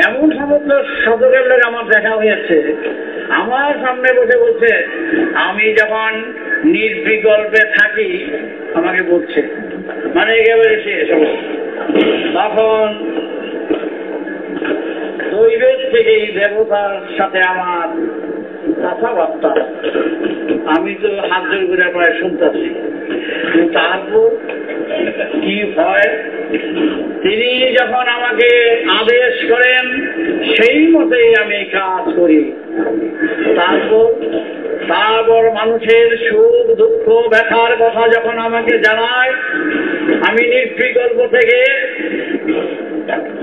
এমন সমস্ত সাধকের লোক আমার দেখা হয়েছে, আমার সামনে বসে বলছে আমি যখন নির্বিকল্পে থাকি আমাকে বলছে, মানে একেবারে শেষ। তখন দৈবের থেকেই দেবতার সাথে আমার কথাবার্তা আমি তো হাত জোর করে প্রায় শুনতেছি। তারপর কি হয়, তিনি যখন আমাকে আদেশ করেন সেই মতেই আমি কাজ করি। তারপর মানুষের সুখ দুঃখ ব্যথার কথা যখন আমাকে জানায়, আমি নির্বিকল্প থেকে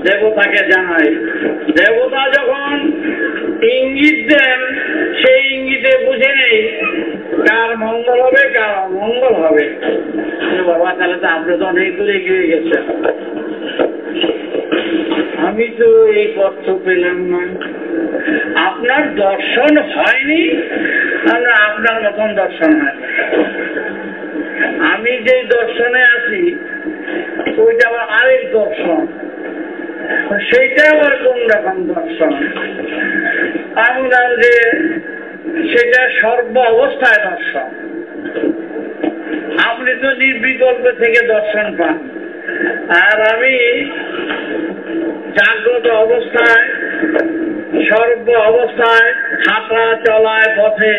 দেবতাকে জানাই। দেবতা যখন ইঙ্গিত দেন সেই ইঙ্গিতে বুঝে নেই কার মঙ্গল হবে কার অমঙ্গল হবে। বাবা, তাহলে তো আপনি তো অনেক দূরে এগিয়ে গেছেন, আমি তো এই পথ পেলাম না। আপনার দর্শন হয়নি, আপনার মতন দর্শন হয়। আমি যে দর্শনে আছি ওইটা আবার আরেক দর্শন, সেইটা আবার কোন রকম দর্শন। আমি বললাম যে সেটা সর্ব অবস্থায় দর্শন। আপনি তো নির্বিকল্প থেকে দর্শন পান, আর আমি জাগ্রত অবস্থায় সর্ব অবস্থায় হাঁটা চলায় পথে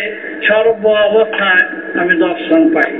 সর্ব অবস্থায় আমি দর্শন পাই।